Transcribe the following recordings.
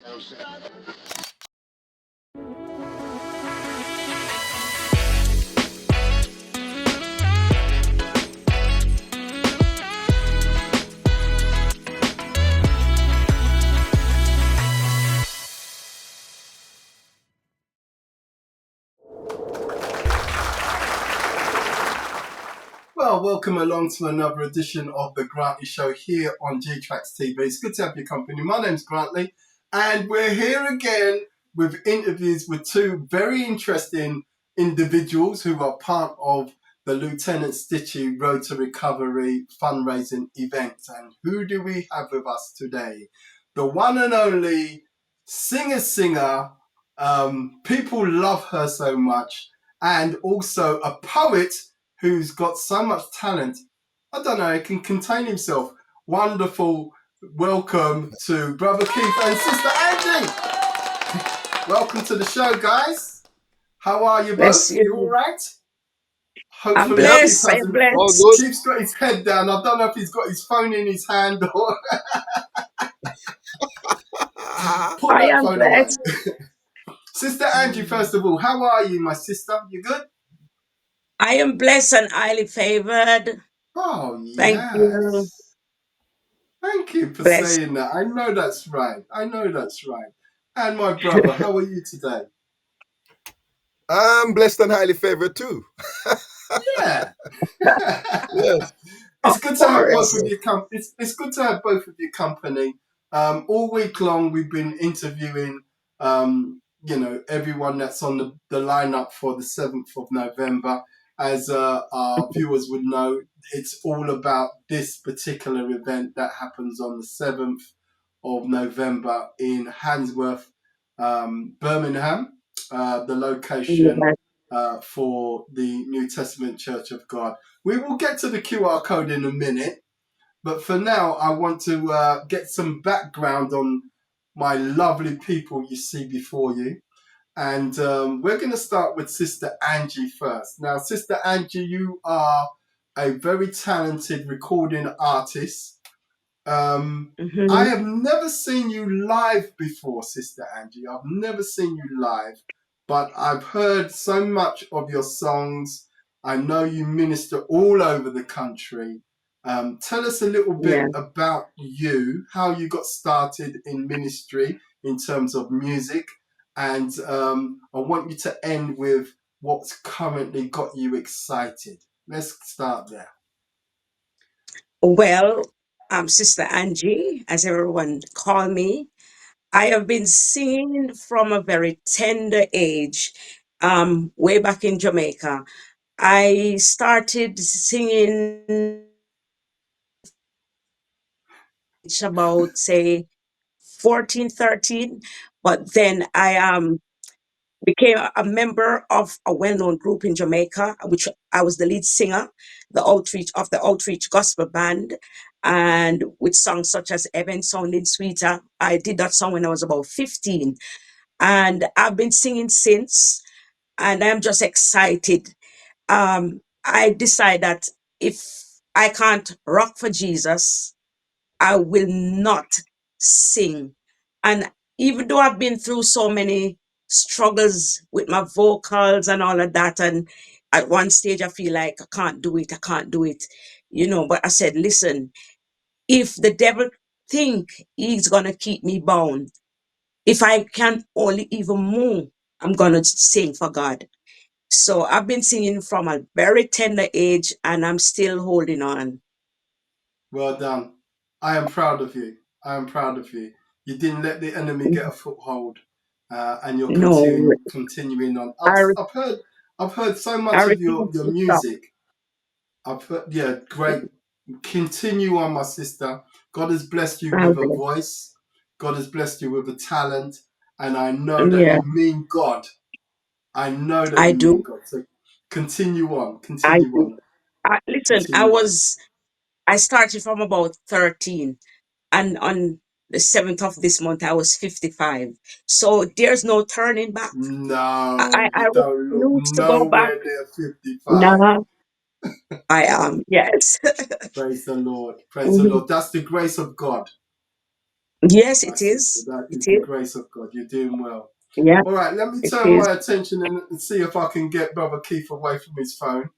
Well, welcome along to another edition of the Grantley Show here on G-Tracks TV. It's good to have your company. My name's Grantley, and we're here again with interviews with two very interesting individuals who are part of the Lt Stitchie Road to Recovery Fundraising Event. And who do we have with us today? The one and only singer, people love her so much, and also a poet who's got so much talent. I don't know, he can contain himself. Wonderful welcome to Brother Keith and Sister Angie. Welcome to the show, guys. How are you both? You all right? Hopefully, I'm blessed. I'm blessed. All good. Keith's got his head down. I don't know if he's got his phone in his hand or... Put I that am phone blessed. away. Sister Angie, first of all, how are you, my sister? You good? I am blessed and highly favored. Oh, Thank you. yes. Thank you for Blessed. saying that. I know that's right. And my brother, how are you today? I'm blessed and highly favored too. Yeah. Yes. It's good to have both course. of you it's good to have both of your company. All week long we've been interviewing everyone that's on the lineup for the 7th of November. As our viewers would know, it's all about this particular event that happens on the 7th of November in Handsworth, Birmingham, the location for the New Testament Church of God. We will get to the QR code in a minute, but for now, I want to get some background on my lovely people you see before you. And we're going to start with Sister Angie first. Now, Sister Angie, you are a very talented recording artist. I have never seen you live before, Sister Angie. I've never seen you live, but I've heard so much of your songs. I know you minister all over the country. Tell us a little bit about you, how you got started in ministry in terms of music, and I want you to end with what's currently got you excited. Let's start there. Well, I'm Sister Angie, as everyone call me. I have been singing from a very tender age, way back in Jamaica. I started singing about, say, 14, 13, but then I became a member of a well-known group in Jamaica, which I was the lead singer, the outreach gospel band, and with songs such as Heaven Sounding Sweeter. I did that song when I was about 15, and I've been singing since, and I'm just excited. I decide that if I can't rock for Jesus, I will not sing. And even though I've been through so many struggles with my vocals and all of that, and at one stage I feel like I can't do it, but I said, listen, if the devil think he's gonna keep me bound, if I can only even move, I'm gonna sing for God. So I've been singing from a very tender age and I'm still holding on. Well done. I am proud of you. You didn't let the enemy get a foothold, and you're No, continuing on. I, re- I've heard so I much of your refuse to stop. music. I've heard, yeah, great. Continue on, my sister. God has blessed you I with a will. voice. God has blessed you with a talent, and I know that Yeah, you mean God. I do. So continue on. I do. Listen, Continue on. I started from about 13, and on the 7th of this month, I was 55. So there's no turning back. No, I you don't look refuse to go back. nowhere near 55. No, I am. Yes. Praise the Lord. Praise the Mhm. Lord. That's the grace of God. Yes, My it sister, is. that It is the is. grace of God. You're doing well. Yeah, All right, let me it turn is. my attention and see if I can get Brother Keith away from his phone.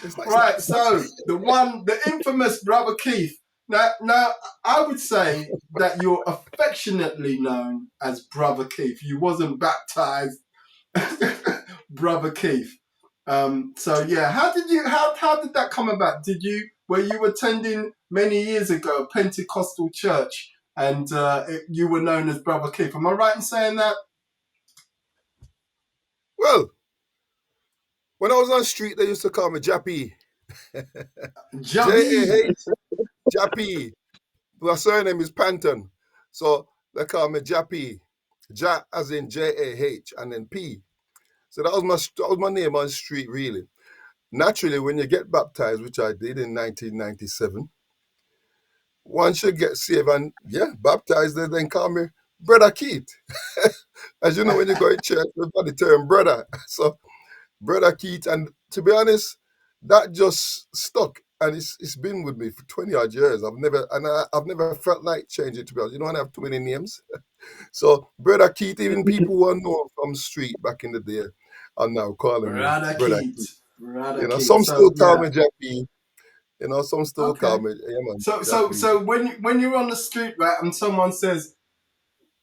It's not, it's not, Right, it's not. so the infamous Brother Keith. Now, I would say that you're affectionately known as Brother Keith. You wasn't baptized Brother Keith. So yeah, how did that come about? Were you attending many years ago a Pentecostal church and you were known as Brother Keith? Am I right in saying that? Well, when I was on the street, they used to call me Jappy. Jabi. J-A-H, Jappy. My surname is Panton. So they call me Jappy. Ja as in J-A-H and then P. So that was my name on the street, really. Naturally, when you get baptized, which I did in 1997, once you get saved and, yeah, baptized, they then call me Brother Keith. As you know, when you go to church, everybody term brother. So Brother Keith, and to be honest, that just stuck, and it's been with me for 20 odd years. I've never felt like changing, to be honest. You know, I have too many names. So Brother Keith, even people who are known from street back in the day are now calling me Brother Brother Keith. Keith. Brother You know, Keith. some So still call yeah. me Jackie. You know, some still call Okay. me, yeah, man, So Jappy. when you're on the street, right, and someone says,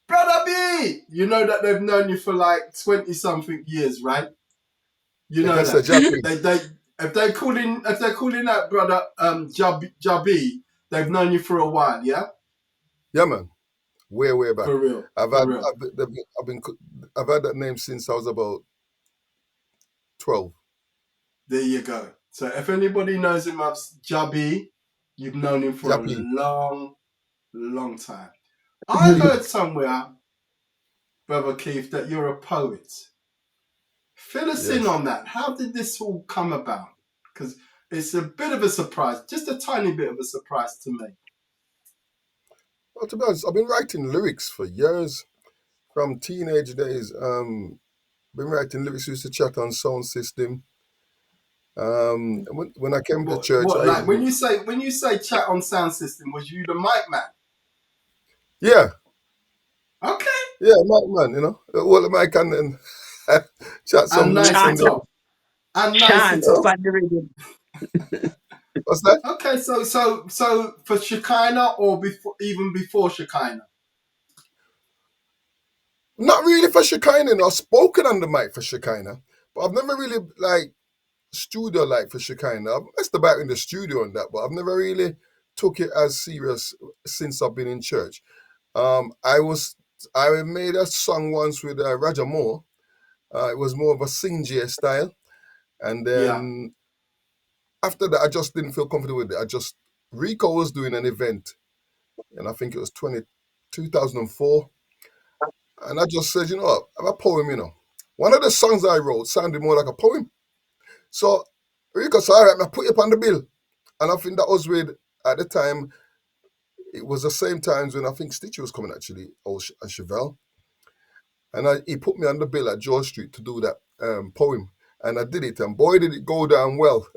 Brother B, you know that they've known you for like 20 something years, right? You They know can say that. Jappy. They if they're calling that brother Jabi, they've known you for a while, yeah? Yeah, man, way back. For real. I've For had real. I've had that name since I was about 12. There you go. So if anybody knows him as Jabi, you've known him for a Jappy. long time. I heard somewhere, Brother Keith, that you're a poet. Fill us in Yes. on that. How did this all come about? Because it's a bit of a surprise, just a tiny bit of a surprise to me. Well, to be honest, I've been writing lyrics for years from teenage days. Been writing lyrics. Used to chat on sound system. When I came to church, What like when you say chat on sound system, was you the mic man? yeah, Okay. yeah, Mike, man, well, the mic and then chat some And lyrics nice and it Chant, then, up. And nice it chant uh, up. upon the rhythm. what's that? Okay, so for Shekinah or before even before Shekinah? Not really for Shekinah. I've spoken on the mic for Shekinah, but I've never really like studio like for Shekinah. I've messed about in the studio and that, but I've never really took it as serious since I've been in church. I was I made a song once with Roger Moore. It was more of a sing style, and Yeah. then after that, I just didn't feel comfortable with it. Rico was doing an event, and I think it was 2004, and I just said, you know what, I have a poem, One of the songs I wrote sounded more like a poem. So Rico said, all right, I put you up on the bill. And I think that was with, at the time, it was the same times when I think Stitchie was coming actually, and Chevelle. And he put me on the bill at George Street to do that poem. And I did it, and boy, did it go down well.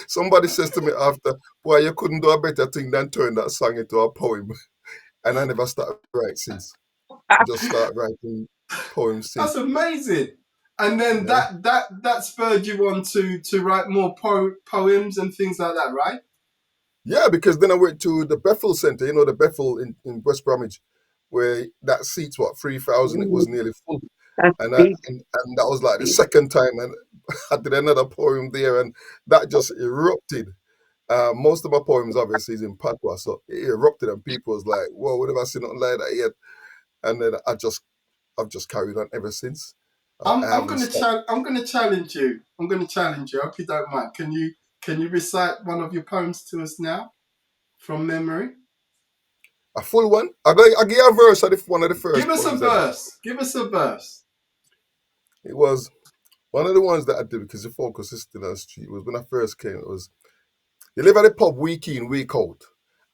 Somebody says to me after, boy, you couldn't do a better thing than turn that song into a poem. And I never started writing since. I just started writing poems That's since. amazing. And then Yeah. that spurred you on to write more poems and things like that, right? Yeah, because then I went to the Bethel Center, the Bethel in West Bromwich, where that seats, 3,000, it was nearly full. That's And, I, big. and that was like the Big. second time, and I did another poem there, and that just erupted. Most of my poems, obviously, is in Patois, so it erupted, and people was like, "Whoa, what have I seen nothing like that yet?" And then I've just carried on ever since. I I'm haven't gonna stopped. I'm gonna challenge you. I'm gonna challenge you. I hope you don't mind. Can you recite one of your poems to us now from memory? A full one. I gave a verse of one of the Give first us a poems I did. verse. Give us a verse. It was one of the ones that I did because the focus is still on the street. It was when I first came. It was, you live at the pub week in, week out.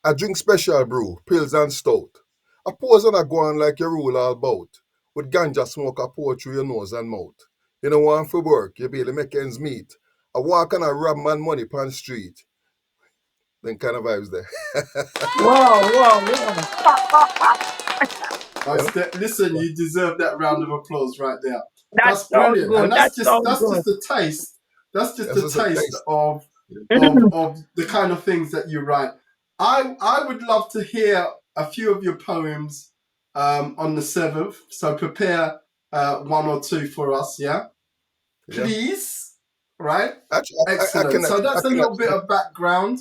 I drink special brew, pills and stout. I pose and I go on like you rule all bout. With ganja smoke, I pour through your nose and mouth. You know want for work, you barely make ends meet. I walk and I rob man money pan street. Them kind of vibes there. Whoa, whoa, whoa. You know? Listen, you deserve that round of applause right there. That That's sounds brilliant, and good. That sounds that's good. just a taste. That's just That's a just a taste taste. Yeah. of the kind of things that you write. I would love to hear a few of your poems on the 7th. So prepare one or two for us, yeah, Yeah. please. Right, Actually, excellent. So I that's a can little bit actually. of background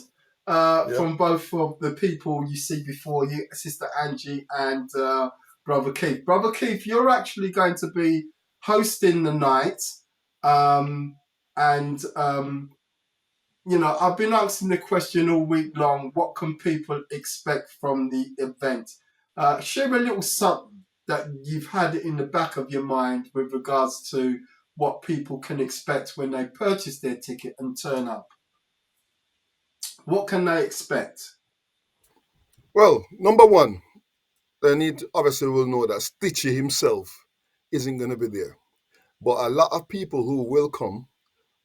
Yeah. from both of the people you see before you, Sister Angie and Brother Keith. Brother Keith, you're actually going to be hosting the night. Um, and I've been asking the question all week long: what can people expect from the event? Share a little something that you've had in the back of your mind with regards to what people can expect when they purchase their ticket and turn up. What can they expect? Well, number one, they need obviously will know that Stitchie himself isn't going to be there, but a lot of people who will come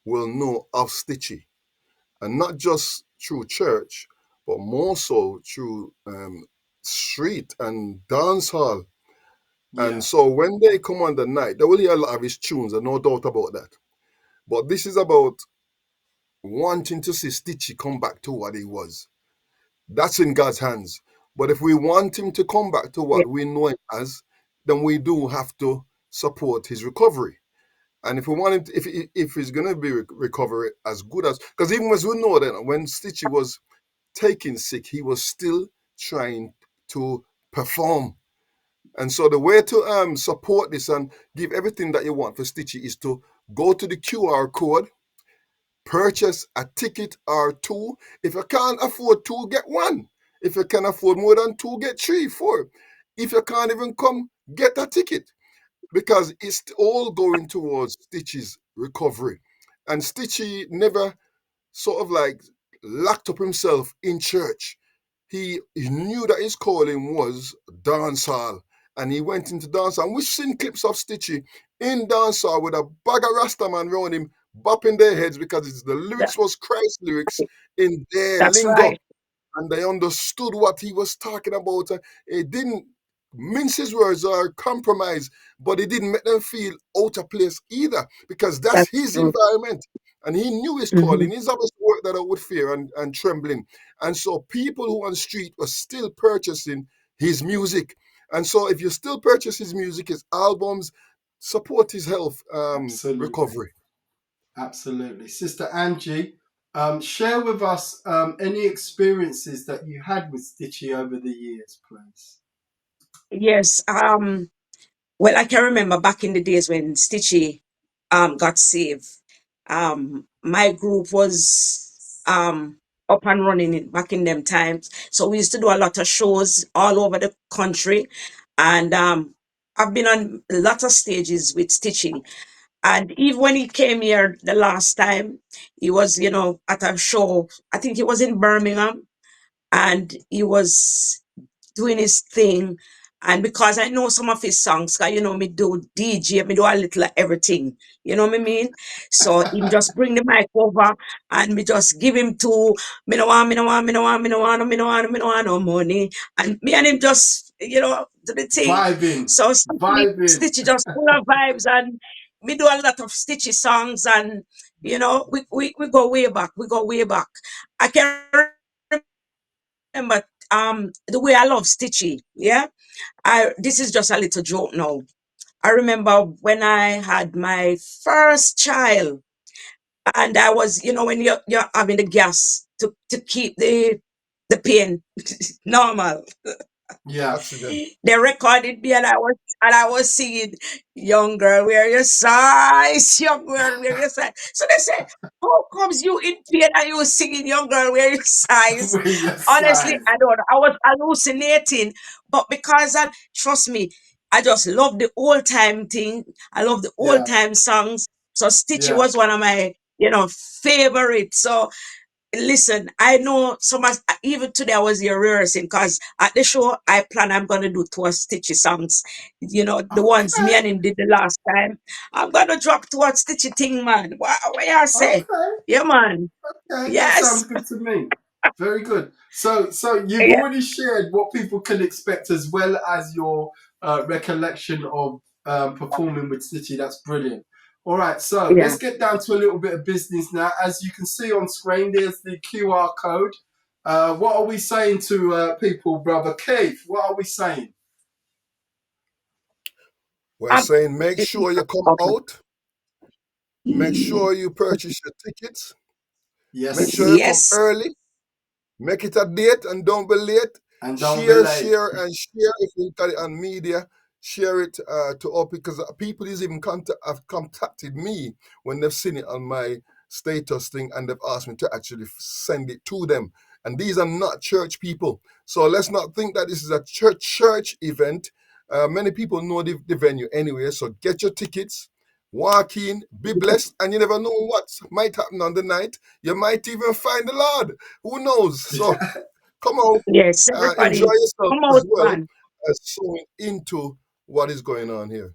will know of Stitchie, and not just through church, but more so through street and dance hall. And Yeah, so when they come on the night, they will hear a lot of his tunes, and no doubt about that. But this is about wanting to see Stitchie come back to what he was. That's in God's hands. But if we want him to come back to Yeah, what we know him as, then we do have to support his recovery. And if we want him, if he's going to be recovery as good as, because even as we know that when Stitchie was taken sick, he was still trying to perform. And so the way to support this and give everything that you want for Stitchie is to go to the QR code, purchase a ticket or two. If you can't afford two, get one. If you can afford more than two, get three, four. If you can't even come, get a ticket because it's all going towards Stitchie's recovery. And Stitchie never sort of like locked up himself in church. He knew that his calling was dancehall, and he went into dancehall. We've seen clips of Stitchie in dancehall with a bag of Rastaman around him, bopping their heads because the that, lyrics was Christ lyrics in their that's lingo, right. and they understood what he was talking about. He didn't mince his words or compromise, but he didn't make them feel out of place either, because that's That's his true. environment. And he knew his Hmm. calling. He's obviously worked that out with fear and trembling. And so people who on the street were still purchasing his music. And so if you still purchase his music, his albums, support his health absolutely. recovery. Absolutely. Sister Angie, share with us any experiences that you had with Stitchy over the years, please. Yes. Well, I can remember back in the days when Stitchy got saved. My group was up and running back in them times. So we used to do a lot of shows all over the country. And I've been on a lot of stages with Stitchy. And even when he came here the last time, he was, at a show. I think he was in Birmingham, and he was doing his thing. And because I know some of his songs, cause me do DJ, me do a little of everything. You know what I mean? So him just bring the mic over and me just give him to me no want, me no want, me no want, me no want, me no want, me no want no money. And me and him just, do the thing. Vibing, So vibing. Stitchy just full of vibes, and me do a lot of Stitchy songs, and we go way back. We go way back. I can remember the way I love Stitchy. Yeah. This is just a little joke now. I remember when I had my first child, and I was, when you're having the gas to keep the pain normal. Yeah. Oxygen. They recorded me, and I was singing "Young Girl Wear Your Size, Young Girl Wear Your Size." So they said, "How comes you in pain and you singing Young Girl Wear Your Size?" With your Honestly, size. I don't know. I was hallucinating, but because trust me, I just love the old time thing. I love the old Yeah, time songs. So Stitchy yeah. was one of my, favorites. So listen, I know so much. Even today, I was here rehearsing because at the show, I'm going to do two Stitchy songs. The ones me Okay, and him did the last time. I'm going to drop two Stitchy thing, man. What y'all say? okay, Yeah, man. okay. That sounds Yes. good to me. Very good. So you've Yeah, already shared what people can expect as well as your recollection of performing with Stitchie. That's brilliant. All right, so yeah. let's get down to a little bit of business now. As you can see on screen, there's the QR code. What are we saying to people, Brother Keith? What are we saying? We're Um, saying make sure you come okay. out, make sure you purchase your tickets, make sure Yes, you come Yes. early, make it a date and don't be late. and don't be Share, late. share, and share if you got it on media. Share it to all because people is even have contacted me when they've seen it on my status thing and they've asked me to actually send it to them. And these are not church people. So let's not think that this is a church event. Many people know the venue anyway. So get your tickets, walk in, be blessed, and you never know what might happen on the night. You might even find the Lord. Who knows? So come out, Yes. enjoy Everybody, yourself come as out, well man. as sewing into what is going on here.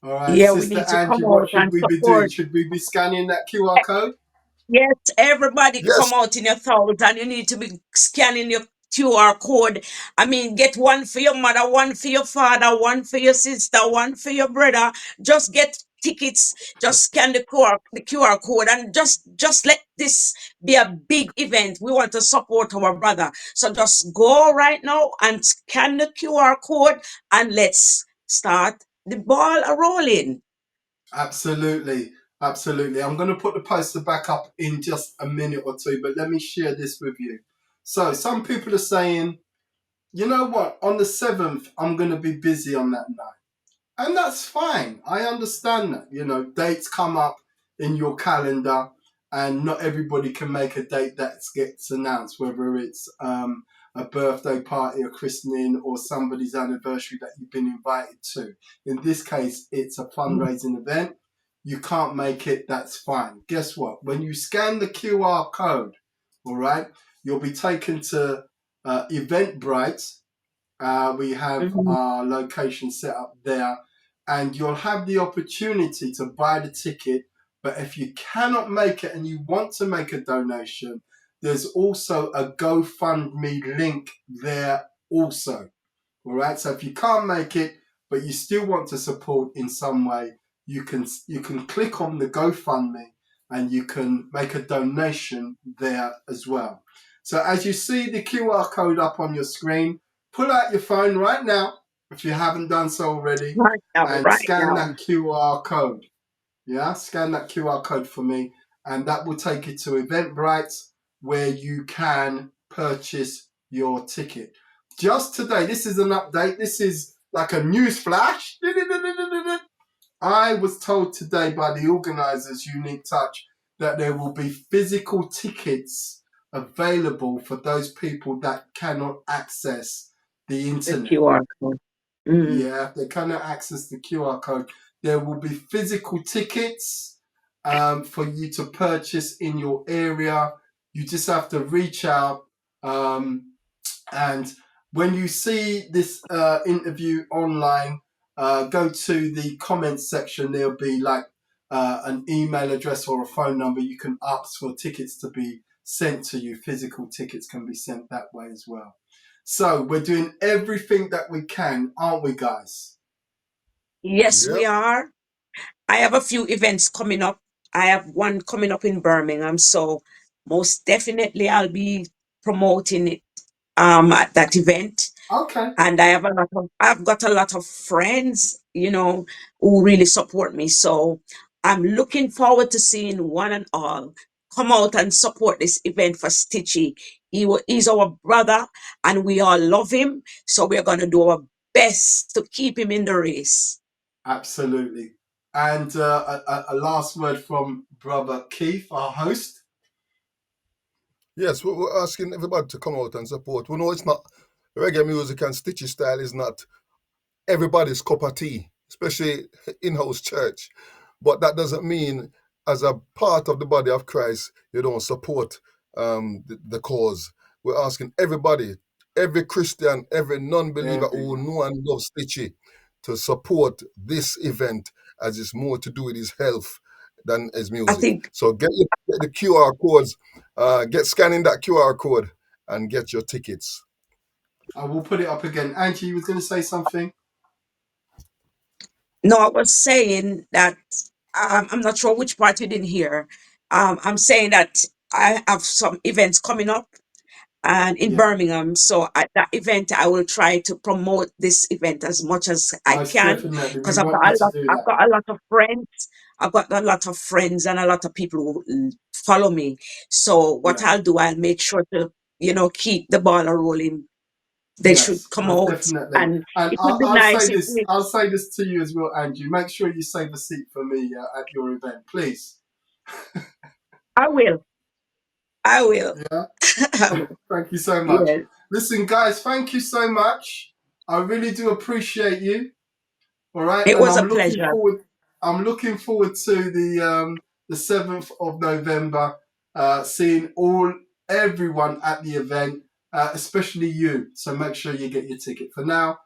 All right, Yeah, we Sister need to Angie, come what out should and we be doing? support. Should we be scanning that QR code? Yes, everybody Yes, come out in your thoughts and you need to be scanning your QR code. I mean, get one for your mother, one for your father, one for your sister, one for your brother. Just get tickets, just scan the QR code and just let this be a big event. We want to support our brother. So just go right now and scan the QR code and let's start the ball a rolling. Absolutely. Absolutely. I'm going to put the poster back up in just a minute or two, but let me share this with you. So, some people are saying, you know what, on the 7th, I'm going to be busy on that night. And that's fine. I understand that. You know, dates come up in your calendar, and not everybody can make a date that gets announced, whether it's a birthday party, a christening, or somebody's anniversary that you've been invited to. In this case, it's a fundraising event. You can't make it, that's fine. Guess what? When you scan the QR code, all right, you'll be taken to Eventbrite. We have Mhm. our location set up there, and you'll have the opportunity to buy the ticket. But if you cannot make it and you want to make a donation, there's also a GoFundMe link there also. All right. So if you can't make it, but you still want to support in some way, you can click on the GoFundMe and you can make a donation there as well. So as you see the QR code up on your screen, pull out your phone right now if you haven't done so already Right now, and right scan now. that QR code. Yeah, scan that QR code for me, and that will take you to Eventbrite where you can purchase your ticket. Just today, this is an update. This is like a news flash. I was told today by the organisers, Unique Touch, that there will be physical tickets available for those people that cannot access the The internet. QR code. Mm. Yeah, if they cannot access the QR code, there will be physical tickets for you to purchase in your area. You just have to reach out. And when you see this interview online, go to the comments section. There'll be like an email address or a phone number. You can ask for tickets to be sent to you. Physical tickets can be sent that way as well. So we're doing everything that we can, aren't we, guys? Yes, we yep, are. I have a few events coming up. I have one coming up in Birmingham, so most definitely I'll be promoting it at that event. Okay. And I've got a lot of friends, who really support me. So I'm looking forward to seeing one and all come out and support this event for Stitchy. He's our brother and we all love him. So we're gonna do our best to keep him in the race. Absolutely. And a last word from Brother Keith, our host. yes. We're asking everybody to come out and support. We know it's not reggae music and Stitchy style is not everybody's cup of tea, especially in-house church. But that doesn't mean, as a part of the body of Christ, you don't support the cause. We're asking everybody, every Christian, every non-believer who Everyone. know and love Stitchy, to support this event as it's more to do with his health. than his I music. think So get the QR codes, get scanning that QR code and get your tickets. I will put it up again. Angie, you was going to say something? no, I was saying that I'm not sure which part you didn't hear. I'm saying that I have some events coming up and in Yeah, Birmingham. So at that event, I will try to promote this event as much as I most can definitely. We because I've want got you a to lot. do I've that. got a lot of friends. I've got a lot of friends and a lot of people who follow me. So what Yeah. I'll do, I'll make sure to keep the ball rolling. They should Yes, come most out, definitely. and And it would be nice if we. I'll say this to you as well, Angie. Make sure you save a seat for me at your event, please. I will. I will. Yeah. I will. Thank you so much. Yes. Listen, guys, thank you so much. I really do appreciate you. All right, It and was a pleasure. I'm looking forward to the 7th of November, seeing everyone at the event, especially you. So make sure you get your ticket. For now,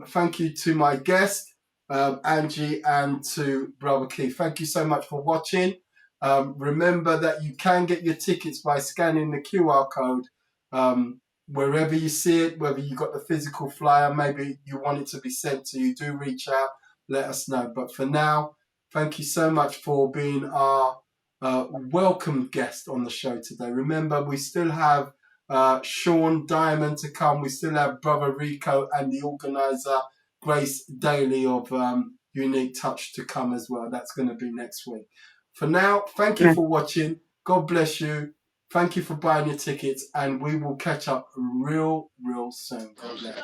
thank you to my guest, Angie, and to Brother Keith. Thank you so much for watching. Remember that you can get your tickets by scanning the QR code. Wherever you see it, whether you got the physical flyer, maybe you want it to be sent to you, do reach out, let us know. But for now, thank you so much for being our welcome guest on the show today. Remember, we still have Sean Diamond to come. We still have Brother Rico and the organizer, Grace Daly of Unique Touch to come as well. That's going to be next week. For now, thank you for watching. God bless you. Thank you for buying your tickets, and we will catch up real soon. God bless.